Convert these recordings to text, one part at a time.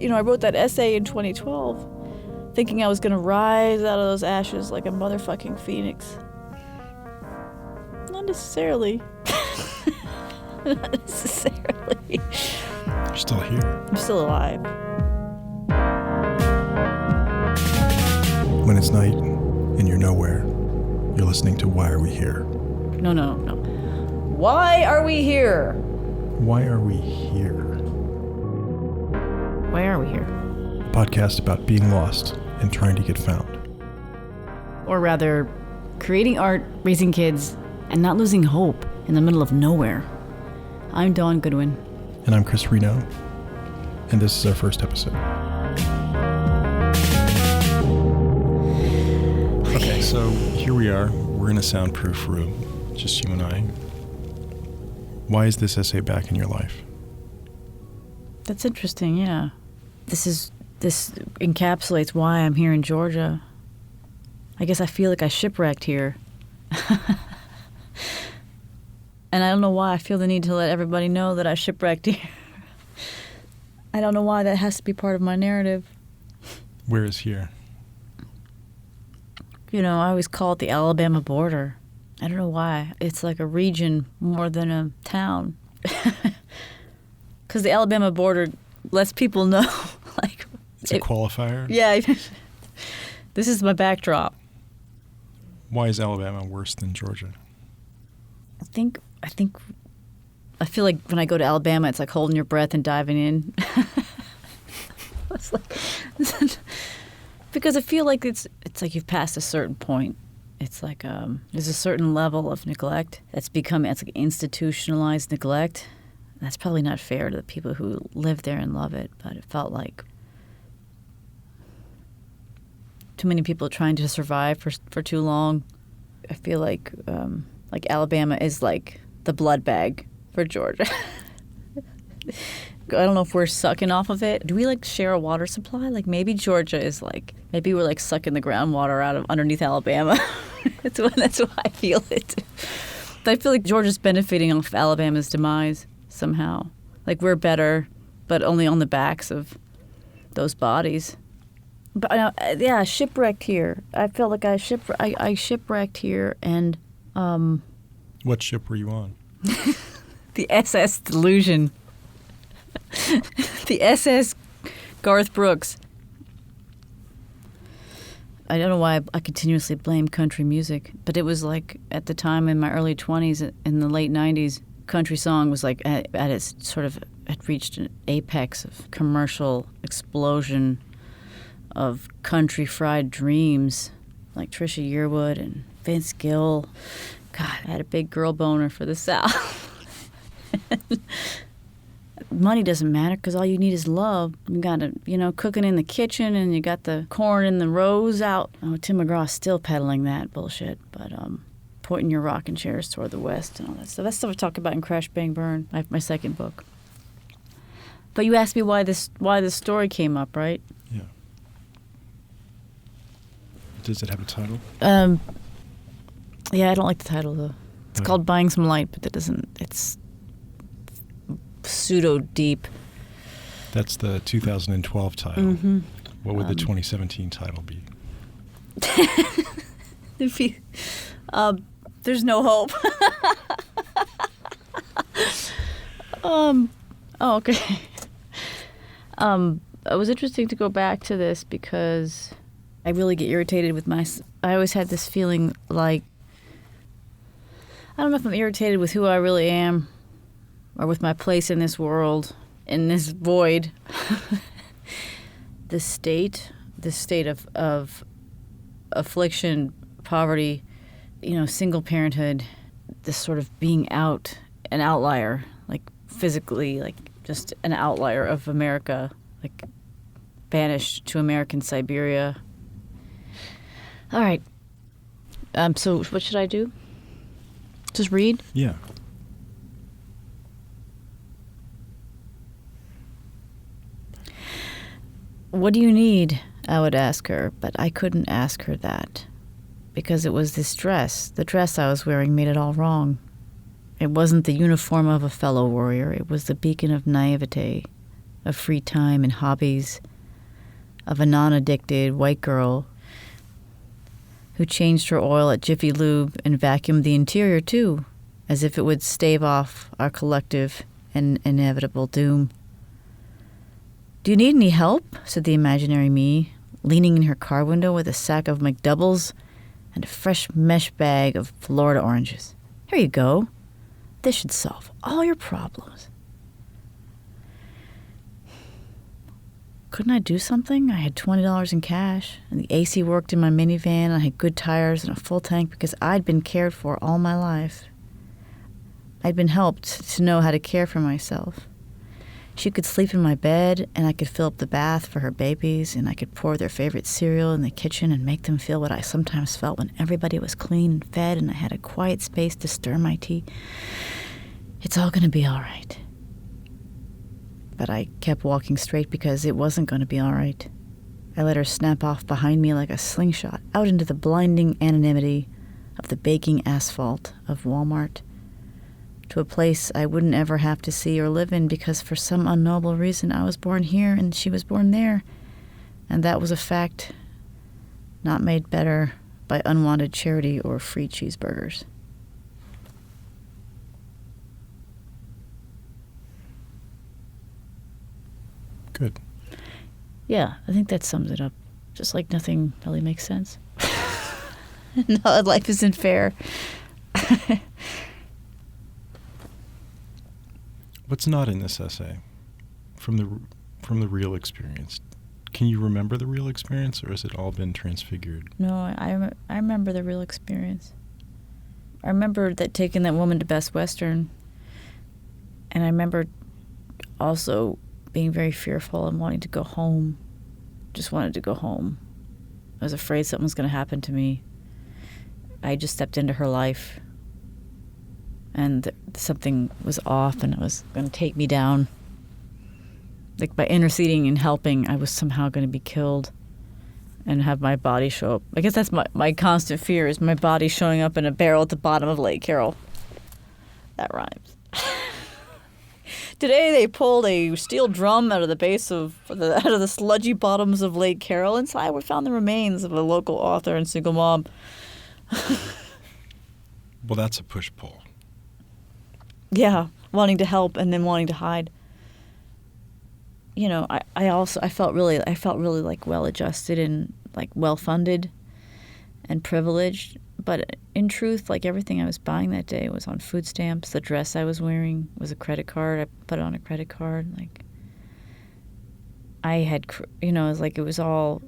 I wrote that essay in 2012 thinking I was going to rise out of those ashes like a motherfucking phoenix. Not necessarily. Not necessarily. You're still here. I'm still alive. When it's night and you're nowhere, you're listening to Why Are We Here? No. Why are we here? Why are we here? Why are we here? A podcast about being lost and trying to get found. Or rather, creating art, raising kids, and not losing hope in the middle of nowhere. I'm Dawn Goodwin. And I'm Chris Reno. And this is our first episode. Okay, so here we are. We're in a soundproof room, just you and I. Why is this essay back in your life? That's interesting, yeah. This encapsulates why I'm here in Georgia. I guess I feel like I shipwrecked here. And I don't know why I feel the need to let everybody know that I shipwrecked here. I don't know why that has to be part of my narrative. Where is here? I always call it the Alabama border. I don't know why. It's like a region more than a town. Because the Alabama border lets people know. It's a qualifier? Yeah. This is my backdrop. Why is Alabama worse than Georgia? I feel like when I go to Alabama, it's like holding your breath and diving in. It's like, because I feel like it's like you've passed a certain point. It's like there's a certain level of neglect it's like institutionalized neglect. That's probably not fair to the people who live there and love it, but it felt like too many people trying to survive for too long. I feel like Alabama is like the blood bag for Georgia. I don't know if we're sucking off of it. Do we share a water supply? Maybe Georgia is maybe we're sucking the groundwater out of underneath Alabama. That's why I feel it. But I feel like Georgia's benefiting off Alabama's demise somehow. We're better, but only on the backs of those bodies. But yeah, shipwrecked here. I felt like I shipwrecked here, and What ship were you on? The SS Delusion. The SS Garth Brooks. I don't know why I continuously blame country music, but it was at the time in my early 20s, in the late 90s, country song was at its had reached an apex of commercial explosion of country fried dreams, like Trisha Yearwood and Vince Gill. God, I had a big girl boner for the South. Money doesn't matter because all you need is love. You got to, cooking in the kitchen and you got the corn and the rows out. Oh, Tim McGraw's still peddling that bullshit, but pointing your rocking chairs toward the west and all that stuff. That's stuff I talk about in Crash, Bang, Burn, my second book. But you asked me why this story came up, right? Yeah. Does it have a title? Yeah, I don't like the title though. It's called Buying Some Light, but it's pseudo deep. That's the 2012 title. Mm-hmm. What would the 2017 title be? There's no hope. Oh, okay. It was interesting to go back to this because I really get irritated with I always had this feeling like, I don't know if I'm irritated with who I really am or with my place in this world, in this void. This state of affliction, poverty, single parenthood, this sort of being out, an outlier, physically, just an outlier of America, banished to American Siberia. All right. So what should I do? Just read? Yeah. What do you need? I would ask her, but I couldn't ask her that because it was this dress. The dress I was wearing made it all wrong. It wasn't the uniform of a fellow warrior. It was the beacon of naivete, of free time and hobbies, of a non-addicted white girl who changed her oil at Jiffy Lube and vacuumed the interior too, as if it would stave off our collective and inevitable doom. "Do you need any help?" said the imaginary me, leaning in her car window with a sack of McDoubles and a fresh mesh bag of Florida oranges. "Here you go. This should solve all your problems." Couldn't I do something? I had $20 in cash, and the AC worked in my minivan, and I had good tires and a full tank because I'd been cared for all my life. I'd been helped to know how to care for myself. She could sleep in my bed, and I could fill up the bath for her babies, and I could pour their favorite cereal in the kitchen and make them feel what I sometimes felt when everybody was clean and fed and I had a quiet space to stir my tea. It's all going to be all right. But I kept walking straight because it wasn't going to be all right. I let her snap off behind me like a slingshot, out into the blinding anonymity of the baking asphalt of Walmart, to a place I wouldn't ever have to see or live in because for some unknowable reason I was born here and she was born there. And that was a fact not made better by unwanted charity or free cheeseburgers. Good. Yeah, I think that sums it up. Just like nothing really makes sense. No, life isn't fair. What's not in this essay from the real experience? Can you remember the real experience, or has it all been transfigured? No, I remember the real experience. I remember that taking that woman to Best Western, and I remember also being very fearful and wanting to go home. Just wanted to go home. I was afraid something was going to happen to me. I just stepped into her life, and something was off, and it was going to take me down. Like, by interceding and helping, I was somehow going to be killed and have my body show up. I guess that's my constant fear, is my body showing up in a barrel at the bottom of Lake Carroll. That rhymes. Today they pulled a steel drum out of the base of out of the sludgy bottoms of Lake Carroll. Inside we found the remains of a local author and single mom. Well, that's a push-pull. Yeah, wanting to help and then wanting to hide. You know, I felt really like well-adjusted and like well-funded and privileged. But in truth, like, everything I was buying that day was on food stamps. The dress I was wearing was a credit card. I put it on a credit card. Like, I had, you know, it was all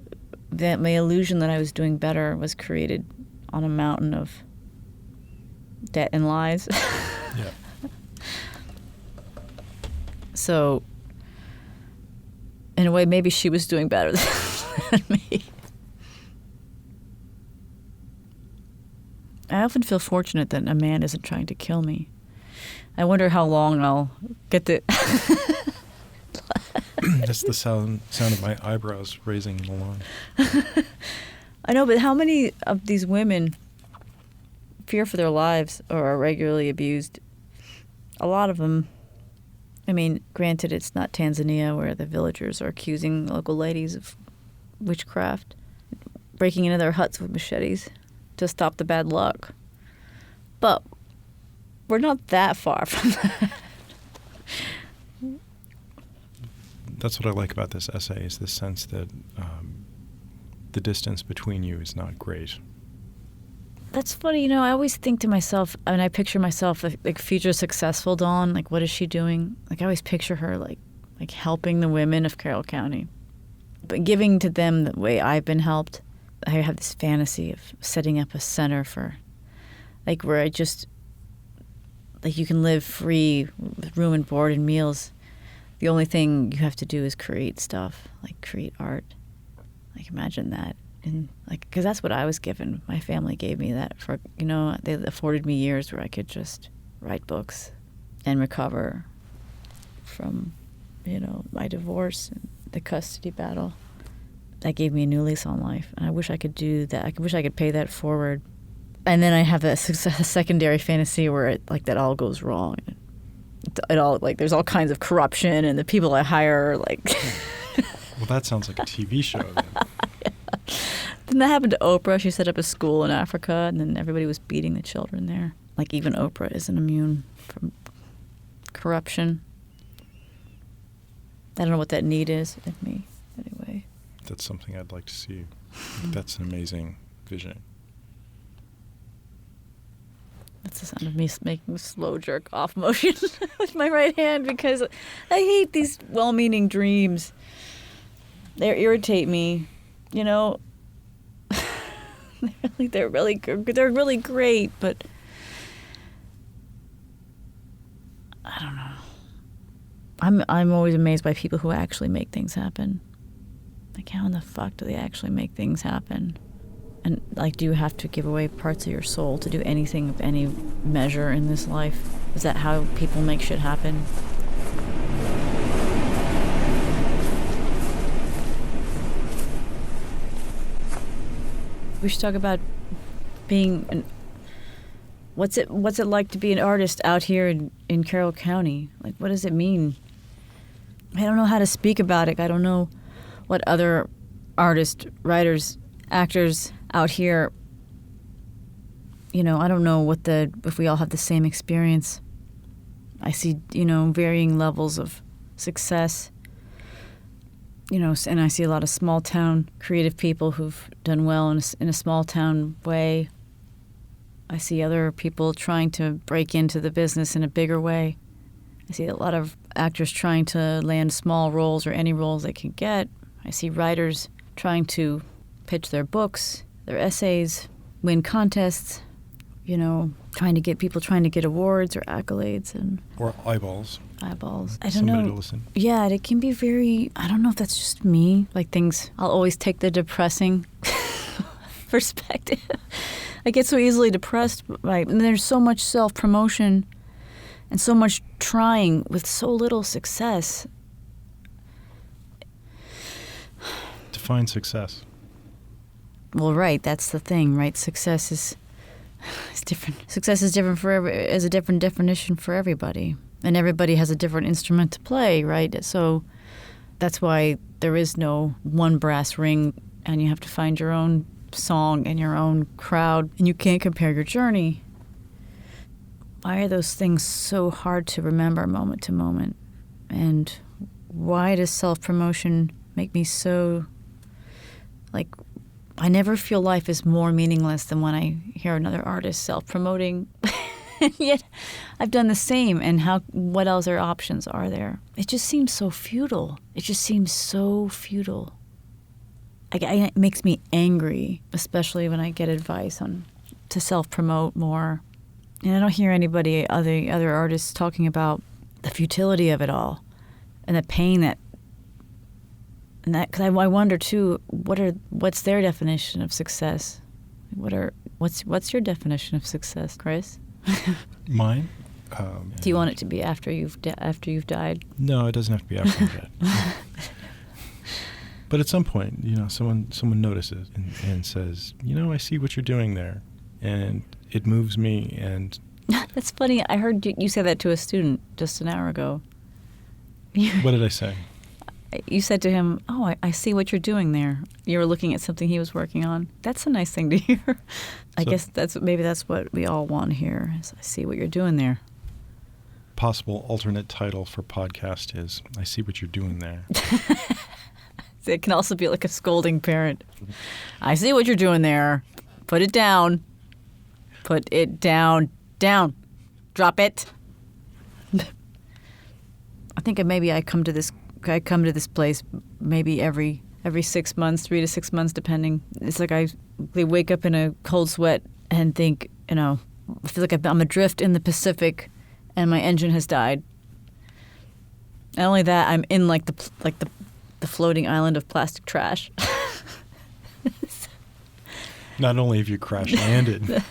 that my illusion that I was doing better was created on a mountain of debt and lies. Yeah. So, in a way, maybe she was doing better than me. I often feel fortunate that a man isn't trying to kill me. I wonder how long I'll get to... That's the sound of my eyebrows raising along. I know, but how many of these women fear for their lives or are regularly abused? A lot of them. I mean, granted, it's not Tanzania where the villagers are accusing local ladies of witchcraft, breaking into their huts with machetes to stop the bad luck. But we're not that far from that. That's what I like about this essay, is the sense that the distance between you is not great. That's funny. You know, I always think to myself, and I picture myself like future successful Dawn, like, what is she doing? Like, I always picture her like helping the women of Carroll County, but giving to them the way I've been helped. I have this fantasy of setting up a center for, like, where I just, like, you can live free with room and board and meals. The only thing you have to do is create stuff, like create art. Like, imagine that. And, like, because that's what I was given. My family gave me that for, you know, they afforded me years where I could just write books and recover from, you know, my divorce and the custody battle. That gave me a new lease on life, and I wish I could do that. I wish I could pay that forward. And then I have a secondary fantasy where that all goes wrong. it all like there's all kinds of corruption, and the people I hire are like. Well, that sounds like a TV show then. Yeah. Then that happened to Oprah. She set up a school in Africa, and then everybody was beating the children there. Like even Oprah isn't immune from corruption. I don't know what that need is in me, anyway. That's something I'd like to see. That's an amazing vision. That's the sound of me making a slow jerk off motion with my right hand because I hate these well-meaning dreams. They irritate me, you know. They're really great, but I don't know. I'm always amazed by people who actually make things happen. Like, how in the fuck do they actually make things happen? And, like, do you have to give away parts of your soul to do anything of any measure in this life? Is that how people make shit happen? We should talk about being what's it like to be an artist out here in Carroll County? Like, what does it mean? I don't know how to speak about it. I don't know what other artists, writers, actors out here, you know, I don't know if we all have the same experience. I see, you know, varying levels of success, you know, and I see a lot of small town creative people who've done well in a small town way. I see other people trying to break into the business in a bigger way. I see a lot of actors trying to land small roles or any roles they can get. I see writers trying to pitch their books, their essays, win contests, you know, trying to get awards or accolades or eyeballs. I don't Somebody know. To listen. Yeah, it can be very. I don't know if that's just me. Like things, I'll always take the depressing perspective. I get so easily depressed, right? And there's so much self-promotion and so much trying with so little success. Define success. Well, right, that's the thing, right? Success is different. Success is different is a different definition for everybody. And everybody has a different instrument to play, right? So that's why there is no one brass ring, and you have to find your own song and your own crowd, and you can't compare your journey. Why are those things so hard to remember moment to moment? And why does self-promotion make me so, like, I never feel life is more meaningless than when I hear another artist self-promoting. And yet I've done the same, and what else options are there? It just seems so futile. It just seems so futile. It makes me angry, especially when I get advice to self-promote more. And I don't hear anybody, other artists talking about the futility of it all and the pain because I wonder too, what's their definition of success? What's your definition of success, Chris? Mine? Do you want it to be after you've died? No, it doesn't have to be after I'm dead. But at some point, you know, someone notices and says, you know, I see what you're doing there, and it moves me. And that's funny. I heard you say that to a student just an hour ago. What did I say? You said to him, "Oh, I see what you're doing there." You were looking at something he was working on. That's a nice thing to hear. I guess that's what we all want to hear. Is I see what you're doing there. Possible alternate title for podcast is "I see what you're doing there." It can also be like a scolding parent. I see what you're doing there. Put it down. Put it down. Down. Drop it. I think maybe I come to this place maybe every 6 months, 3 to 6 months, depending. It's like I wake up in a cold sweat and think, you know, I feel like I'm adrift in the Pacific, and my engine has died. Not only that, I'm in like the floating island of plastic trash. Not only have you crash landed, but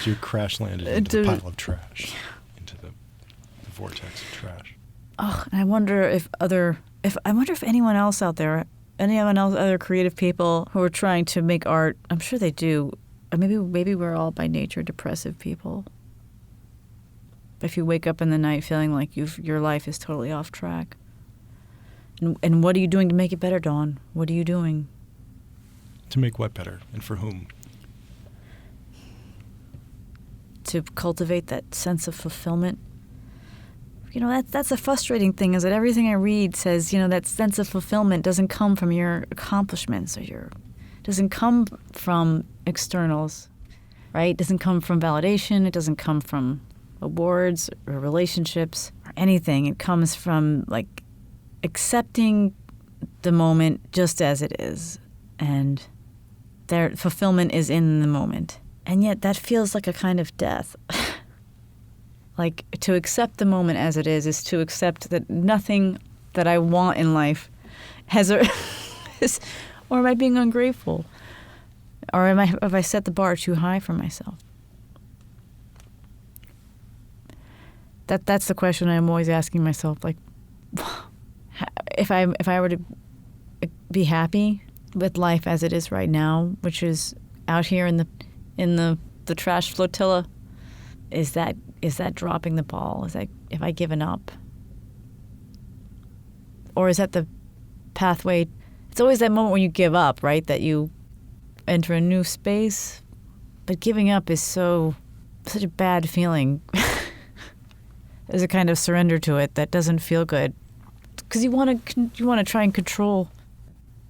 you crash landed into the pile of trash, into the vortex of trash. Oh, and I wonder if anyone else out there, other creative people who are trying to make art, I'm sure they do. Or maybe we're all by nature depressive people. if you wake up in the night feeling like your life is totally off track. And what are you doing to make it better, Dawn? What are you doing? To make what better, and for whom? To cultivate that sense of fulfillment. You know, that's a frustrating thing, is that everything I read says, you know, that sense of fulfillment doesn't come from your accomplishments doesn't come from externals, right? It doesn't come from validation. It doesn't come from awards or relationships or anything. It comes from, like, accepting the moment just as it is. And their fulfillment is in the moment. And yet that feels like a kind of death. Like, to accept the moment as it is to accept that nothing that I want in life has or am I being ungrateful? Or have I set the bar too high for myself? That's the question I'm always asking myself. Like, if I were to be happy with life as it is right now, which is out here in the trash flotilla, is that dropping the ball? Is that, have I given up? Or is that the pathway? It's always that moment when you give up, right? That you enter a new space. But giving up is such a bad feeling. There's a kind of surrender to it that doesn't feel good. Because you want to try and control.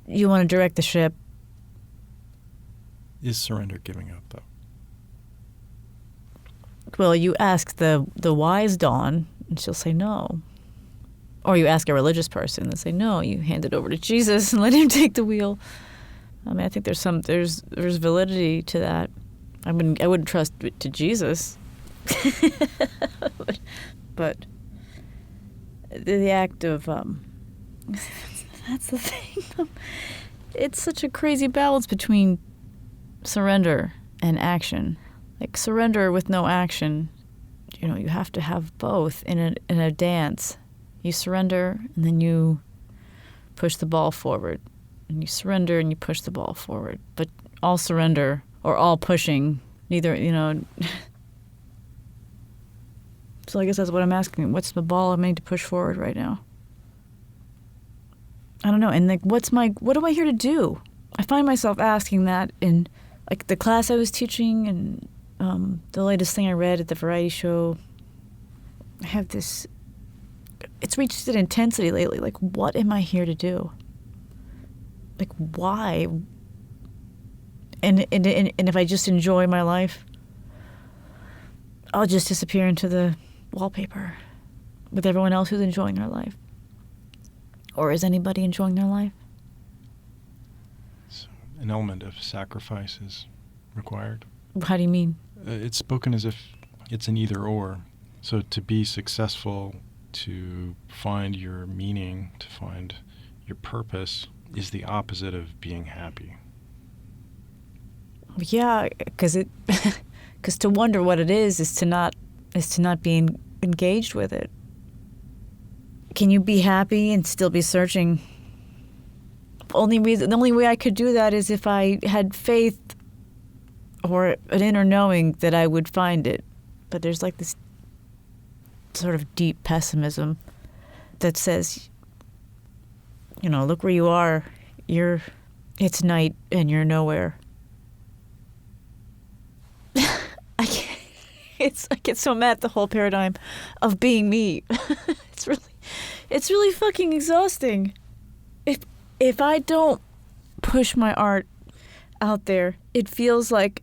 You want to direct the ship. Is surrender giving up, though? Well, you ask the wise Dawn, and she'll say no. Or you ask a religious person, and they say no. You hand it over to Jesus and let him take the wheel. I mean, I think there's validity to that. I wouldn't trust it to Jesus. but the act of that's the thing. It's such a crazy balance between surrender and action. Like, surrender with no action, you know, you have to have both in a dance. You surrender, and then you push the ball forward. And you surrender, and you push the ball forward. But all surrender or all pushing, neither, you know. So I guess that's what I'm asking. What's the ball I'm made to push forward right now? I don't know. And, like, what am I here to do? I find myself asking that in, like, the class I was teaching and the latest thing I read at the variety show. I have this, it's reached an intensity lately. Like, what am I here to do? Like, why? And if I just enjoy my life, I'll just disappear into the wallpaper with everyone else who's enjoying their life. Or is anybody enjoying their life? So an element of sacrifice is required. How do you mean? It's spoken as if it's an either or. So to be successful, to find your meaning, to find your purpose, is the opposite of being happy. Yeah, because to wonder what it is to not be engaged with it. Can you be happy and still be searching? The only way I could do that is if I had faith or an inner knowing that I would find it. But there's, like, this sort of deep pessimism that says, you know, look where you are. It's night and you're nowhere. I get so mad at the whole paradigm of being me. It's really fucking exhausting. If I don't push my art out there, it feels like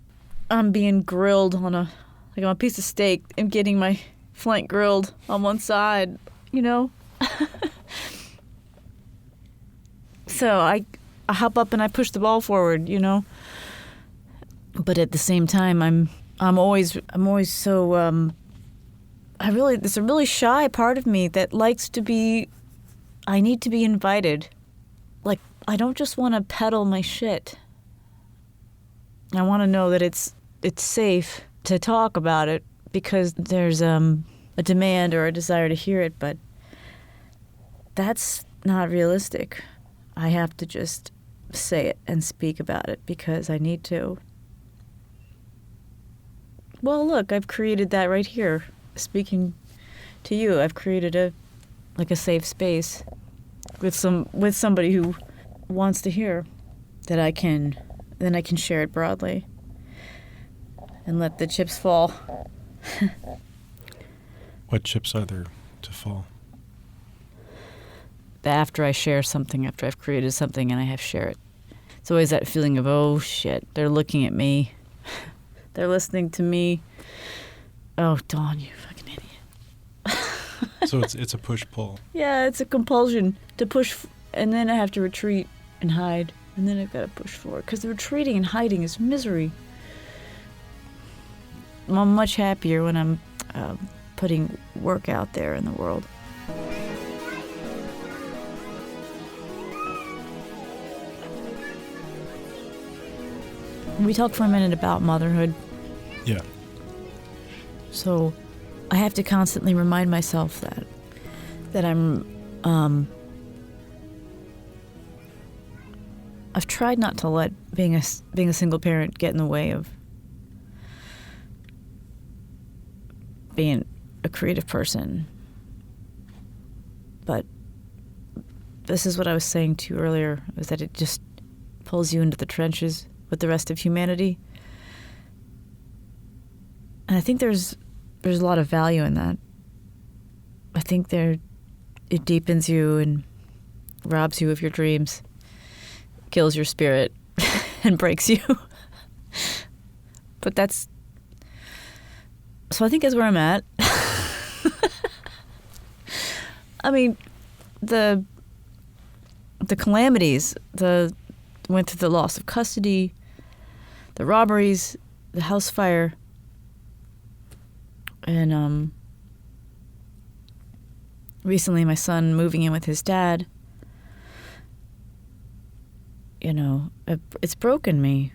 I'm being grilled on a piece of steak and getting my flank grilled on one side, you know? So I hop up and I push the ball forward, you know? But at the same time, I'm always so there's a really shy part of me that likes to be, I need to be invited. Like, I don't just want to peddle my shit. I want to know that it's safe to talk about it because there's a demand or a desire to hear it, but that's not realistic. I have to just say it and speak about it because I need to. Well, look, I've created that right here. speaking to you. I've created a safe space with somebody who wants to hear that then I can share it broadly and let the chips fall. What chips are there to fall? After I share something, after I've created something and I have share it. It's always that feeling of, oh shit, they're looking at me. They're listening to me. Oh, Dawn, you fucking idiot. So it's a push-pull. Yeah, it's a compulsion to push, and then I have to retreat and hide, and then I've got to push forward. Because the retreating and hiding is misery. I'm much happier when I'm putting work out there in the world. We talked for a minute about motherhood. Yeah. So I have to constantly remind myself that I'm I've tried not to let being a single parent get in the way of being a creative person. But this is what I was saying to you earlier, is that it just pulls you into the trenches with the rest of humanity. And I think there's a lot of value in that. I think it deepens you and robs you of your dreams, kills your spirit, and breaks you. But so I think that's where I'm at. I mean, the calamities, went through the loss of custody, the robberies, the house fire, and recently my son moving in with his dad. You know, it's broken me.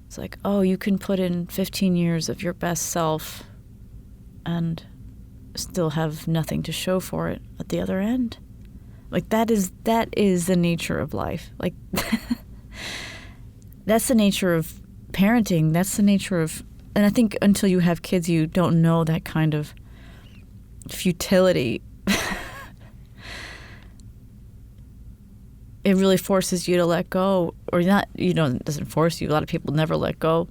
It's like, oh, you can put in 15 years of your best self and still have nothing to show for it at the other end. Like, that is the nature of life. Like, that's the nature of parenting. That's the nature of, and I think until you have kids, you don't know that kind of futility. It really forces you to let go, or not, it doesn't force you. A lot of people never let go.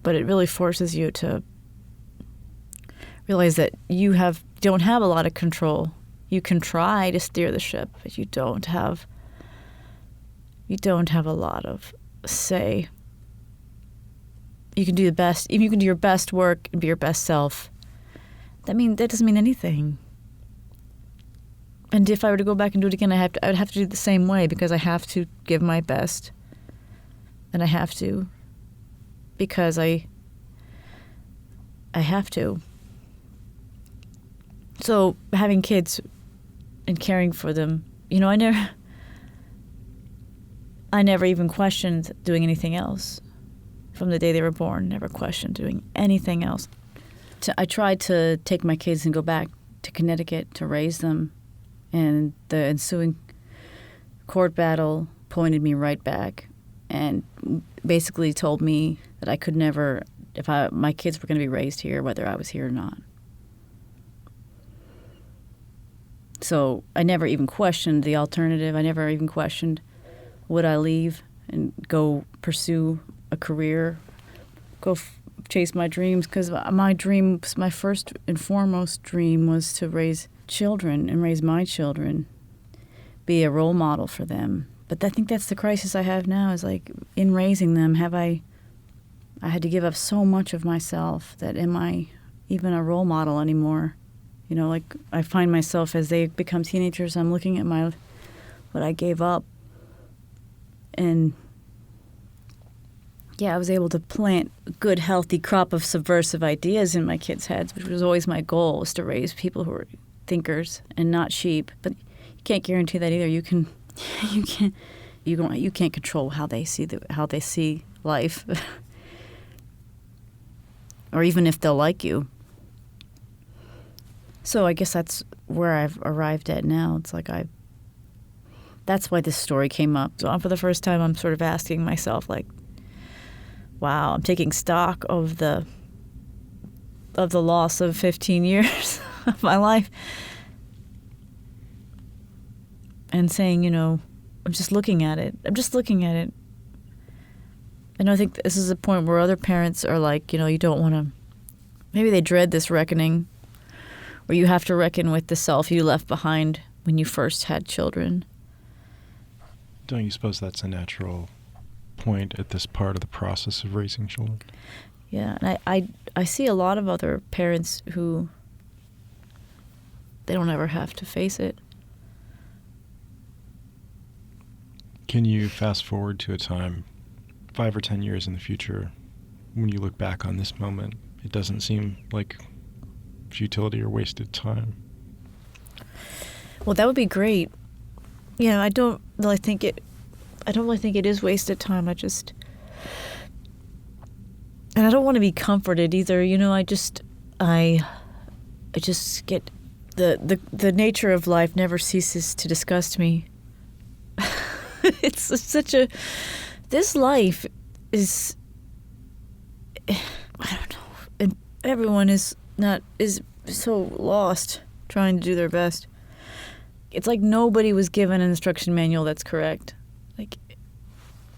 But it really forces you to realize that you don't have a lot of control. You can try to steer the ship, but you don't have a lot of say. You can do the best, even you can do your best work and be your best self. That doesn't mean anything. And if I were to go back and do it again, I would have to do it the same way, because I have to give my best. And I have to, because I have to. So having kids and caring for them, I never even questioned doing anything else. From the day they were born, never questioned doing anything else. I tried to take my kids and go back to Connecticut to raise them, and the ensuing court battle pointed me right back and basically told me that I could never, my kids were going to be raised here, whether I was here or not. So I never even questioned the alternative. I never even questioned, would I leave and go pursue a career, go chase my dreams? Because my first and foremost dream was to raise children and raise my children, be a role model for them. But I think that's the crisis I have now, is like, in raising them, I had to give up so much of myself that am I even a role model anymore? Like, I find myself as they become teenagers, I'm looking at what I gave up. And yeah, I was able to plant a good, healthy crop of subversive ideas in my kids' heads, which was always my goal, was to raise people who are thinkers and not sheep. But you can't guarantee that either. You can't control how they see life, or even if they'll like you. So I guess that's where I've arrived at now. It's like that's why this story came up. So for the first time, I'm sort of asking myself, like, wow, I'm taking stock of the loss of 15 years of my life. And saying, I'm just looking at it. And I think this is a point where other parents are like, you don't want to, maybe they dread this reckoning where you have to reckon with the self you left behind when you first had children. Don't you suppose that's a natural point at this part of the process of raising children? Yeah, and I see a lot of other parents who they don't ever have to face it. Can you fast forward to a time 5 or 10 years in the future when you look back on this moment, it doesn't seem like futility or wasted time? Well, that would be great. I don't really think it is wasted time. And I don't want to be comforted either. I just get the nature of life never ceases to disgust me. It's such a, this life is, I don't know, and everyone is so lost trying to do their best. It's like nobody was given an instruction manual that's correct. Like,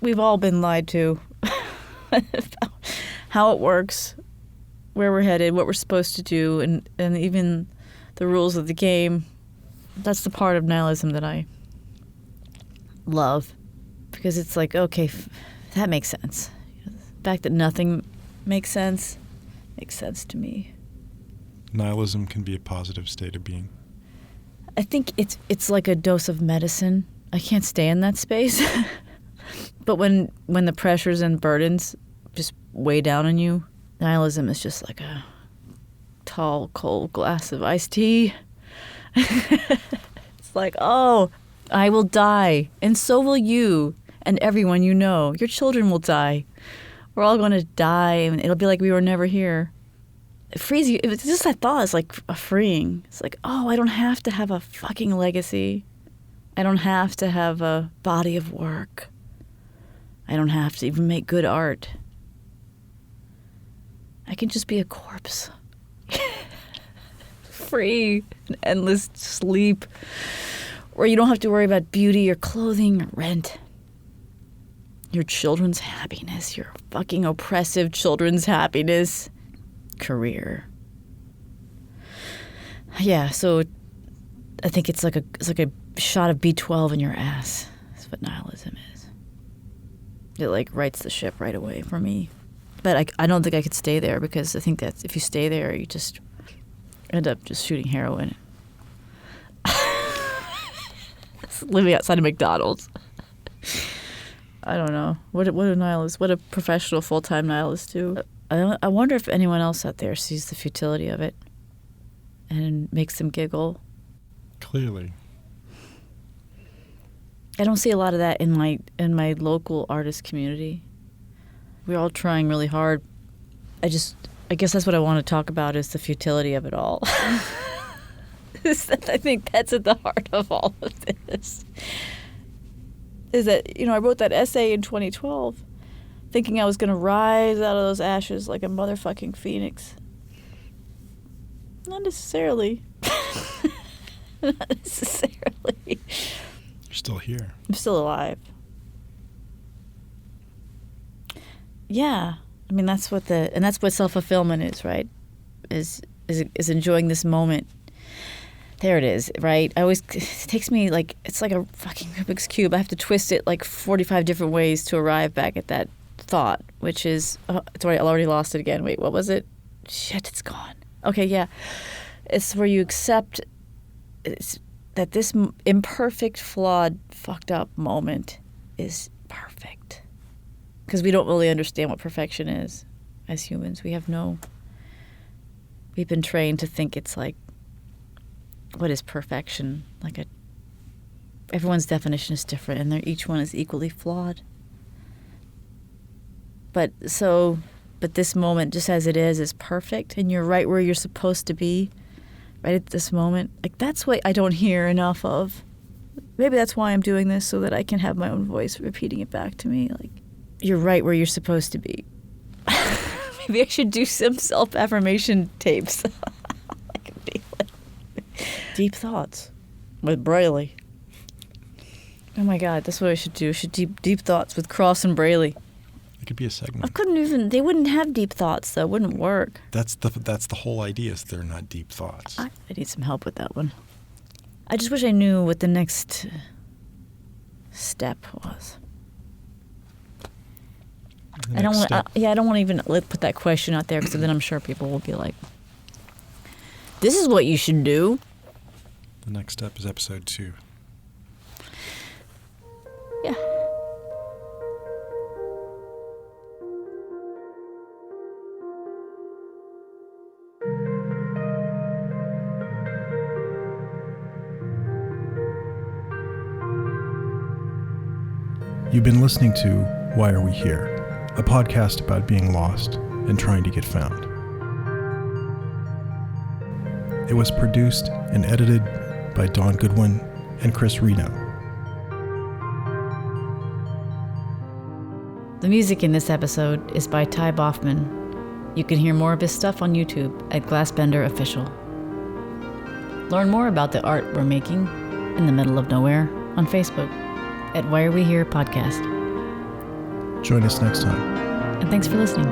we've all been lied to about how it works, where we're headed, what we're supposed to do, and even the rules of the game. That's the part of nihilism that I love, because it's like, okay, that makes sense. The fact that nothing makes sense to me. Nihilism can be a positive state of being. I think it's like a dose of medicine. I can't stay in that space. But when the pressures and burdens just weigh down on you, nihilism is just like a tall, cold glass of iced tea. It's like, oh, I will die, and so will you, and everyone you know. Your children will die. We're all going to die, and it'll be like we were never here. It frees you. It's just that thought is like a freeing. It's like, oh, I don't have to have a fucking legacy. I don't have to have a body of work. I don't have to even make good art. I can just be a corpse. Free, an endless sleep, where you don't have to worry about beauty or clothing or rent. Your children's happiness, your fucking oppressive children's happiness, career. Yeah, so I think it's like a shot of B12 in your ass. That's what nihilism is. It like rights the ship right away for me. But I don't think I could stay there, because I think that if you stay there, you just end up just shooting heroin. Living outside of McDonald's. I don't know. What a nihilist, what a professional full-time nihilist do. I wonder if anyone else out there sees the futility of it and makes them giggle. Clearly. I don't see a lot of that in my local artist community. We're all trying really hard. I guess that's what I want to talk about, is the futility of it all. I think that's at the heart of all of this. Is that, I wrote that essay in 2012 thinking I was going to rise out of those ashes like a motherfucking phoenix. Not necessarily. Not necessarily. You're still here. I'm still alive. Yeah. I mean, that's what self-fulfillment is, right? Is enjoying this moment. There it is, right? It takes me it's like a fucking Rubik's Cube. I have to twist it like 45 different ways to arrive back at that thought, which is, it's already, I already lost it again. Wait, what was it? Shit, it's gone. Okay, yeah. It's where you accept that this imperfect, flawed, fucked up moment is perfect. Because we don't really understand what perfection is as humans. We've been trained to think it's like, what is perfection? Everyone's definition is different, and each one is equally flawed. But this moment, just as it is perfect, and you're right where you're supposed to be, right at this moment. That's what I don't hear enough of. Maybe that's why I'm doing this, so that I can have my own voice repeating it back to me. You're right where you're supposed to be. Maybe I should do some self-affirmation tapes. I could be like, deep thoughts with Braille. Oh my God, that's what I should do. I should deep thoughts with Cross and Braille. It could be a segment. They wouldn't have deep thoughts though. It wouldn't work. That's the whole idea, is they're not deep thoughts. I need some help with that one. I just wish I knew what the next step was. I don't want to even put that question out there, because then I'm sure people will be like, this is what you should do. The next step is episode 2. Yeah. You've been listening to Why Are We Here? A podcast about being lost and trying to get found. It was produced and edited by Don Goodwin and Chris Reno. The music in this episode is by Ty Boffman. You can hear more of his stuff on YouTube at Glassbender Official. Learn more about the art we're making in the middle of nowhere on Facebook at Why Are We Here Podcast. Join us next time. And thanks for listening.